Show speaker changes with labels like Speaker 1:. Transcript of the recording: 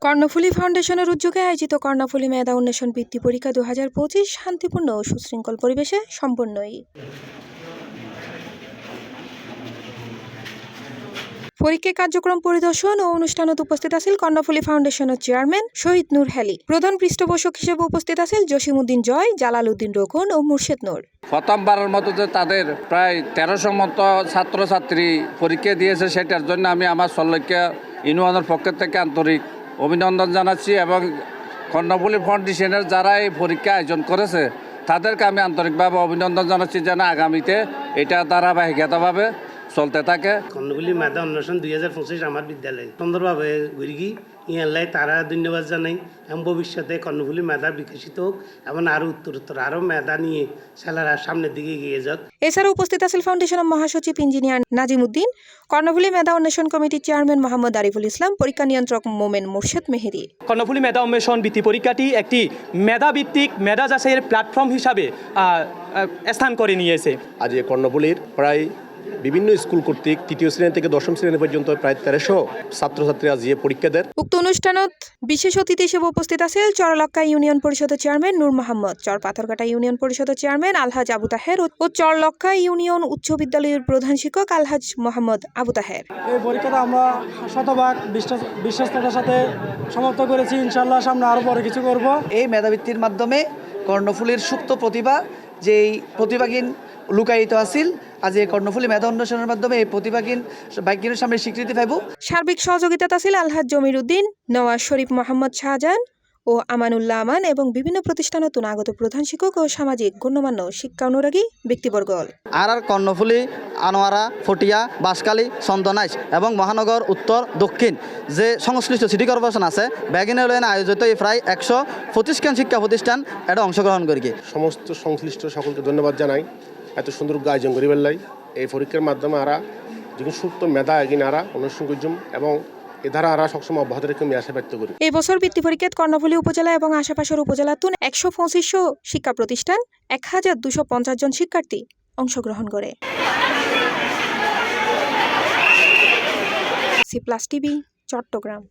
Speaker 1: কর্ণফুলী ফাউন্ডেশনের উদ্যোগে আয়োজিত কর্ণফুলী মেধা উন্মেষণ বৃত্তি পরীক্ষা 2025 শান্তিপূর্ণ ও সুশৃঙ্খল পরিবেশে সম্পন্নই। পরীক্ষা কার্যক্রম পরিদর্শন ও অনুষ্ঠানত উপস্থিত আছেন কর্ণফুলী ফাউন্ডেশনের চেয়ারম্যান শহীদ নূর হেলি। প্রধান পৃষ্ঠপোষক হিসেবে উপস্থিত আছেন জসিমউদ্দিন জয়, জালাল উদ্দিন রোকন ও মুর্শেদ নূর।
Speaker 2: প্রথমবারের মতো যে তাদের প্রায় 1300 মতো ছাত্রছাত্রী পরীক্ষা দিয়েছে, সেটার জন্য আমি আমার সল্লক্ষ্যা ইউনিয়নের পক্ষ থেকে আন্তরিক অভিনন্দন জানাচ্ছি এবং কর্ণফুলী ফাউন্ডেশনের যারা এই পরীক্ষা আয়োজন করেছে তাদেরকে আমি আন্তরিকভাবে অভিনন্দন জানাচ্ছি যেন আগামীতে এটা ধারাবাহিকতাভাবে চলতে থাকে।
Speaker 3: কর্ণফুলী মেধা উন্মেষণ 2025 আমার বিদ্যালয়ে সুন্দরভাবে ঘুরি ইয়াল্লাই তারা ধন্যবাদ জানাই এবং ভবিষ্যতে কর্ণফুলী মেধা বিকশিত হোক এবং আরও উত্তরোত্তর আরও মেধা নিয়ে ছেলেরা সামনের দিকে এগিয়ে যাক।
Speaker 1: এছাড়া উপস্থিত আছেন ফাউন্ডেশনের মহাসচিব ইঞ্জিনিয়ার নাজিমউদ্দিন, কর্ণফুলী মেধা উন্মেষণ কমিটির চেয়ারম্যান মোহাম্মদ আরিফুল ইসলাম, পরীক্ষা নিয়ন্ত্রক মোমেন মুর্শেদ মেহেদি।
Speaker 4: কর্ণফুলী মেধা উন্মেষণ বৃত্তি পরীক্ষাটি একটি মেধাভিত্তিক মেধা যাচাইয়ের প্ল্যাটফর্ম হিসাবে স্থান করে নিয়েছে।
Speaker 5: আজ কর্ণফুলীর প্রায় বিভিন্ন স্কুল কর্তৃক তৃতীয় শ্রেণী থেকে দশম শ্রেণী পর্যন্ত প্রায় 1300 ছাত্রছাত্রী আজ পরীক্ষা দেন।
Speaker 1: উক্ত অনুষ্ঠানত বিশেষ অতিথি হিসেবে উপস্থিত আছেন চরলক্কা ইউনিয়ন পরিষদের চেয়ারম্যান নূর মোহাম্মদ, চর পাথরঘাটা ইউনিয়ন পরিষদের চেয়ারম্যান আলহাজ আবু তাহের ও চরলক্কা ইউনিয়ন উচ্চ বিদ্যালয়ের প্রধান শিক্ষক আলহাজ মোহাম্মদ আবু তাহের।
Speaker 6: এই পরীক্ষাটা আমরা শতভাগ বিশ্বস্ততার সাথে সমাপ্ত করেছি। ইনশাআল্লাহ সামনে আরো বড় কিছু করব।
Speaker 7: এই মেধাবৃত্তির মাধ্যমে কর্ণফুলীর সুপ্ত প্রতিভা, যেই প্রতিভাহীন লুকায়িত আছিল, আজ এই কর্ণফুলী মেধা উন্মেষণের মাধ্যমে এই প্রতিভাহীন বাইকের সামনে স্বীকৃতি পাইব।
Speaker 1: সার্বিক সহযোগিতা ছিল আলহাজ জমির উদ্দিন, নওয়াজ শরীফ মোহাম্মদ শাহজাহান ও আমানুল্লাহ আমান এবং বিভিন্ন প্রতিষ্ঠানত আগত প্রধান শিক্ষক ও সামাজিক গণ্যমান্য শিক্ষা অনুরাগী ব্যক্তিবর্গ।
Speaker 7: আর কর্ণফুলী, আনোয়ারা, ফটিয়া, বাঁশখালী, চন্দনাইশ এবং মহানগর উত্তর দক্ষিণ যে সংশ্লিষ্ট সিটি কর্পোরেশন আছে ব্যাগিনালয়ন আয়োজিত এই প্রায় 125 শিক্ষা প্রতিষ্ঠান এটা অংশগ্রহণ করি।
Speaker 5: সমস্ত সংশ্লিষ্ট সকলকে ধন্যবাদ জানাই এত সুন্দর আয়োজন করি বেলাই। এই পরীক্ষার মাধ্যমে আরা যখন সুপ্ত মেধা এগিন আরা অনুষ্ঠান করছুম এবং এ ধারা আরা সবসময় অব্যাহত রেখে আমি আশা ব্যক্ত করি।
Speaker 1: এই বছর বৃত্তি পরীক্ষায় কর্ণফুলী উপজেলা এবং আশেপাশের উপজেলাতুন 125 শিক্ষা প্রতিষ্ঠান 1250 জন শিক্ষার্থী অংশগ্রহণ করে। C plus TV, Chittagong.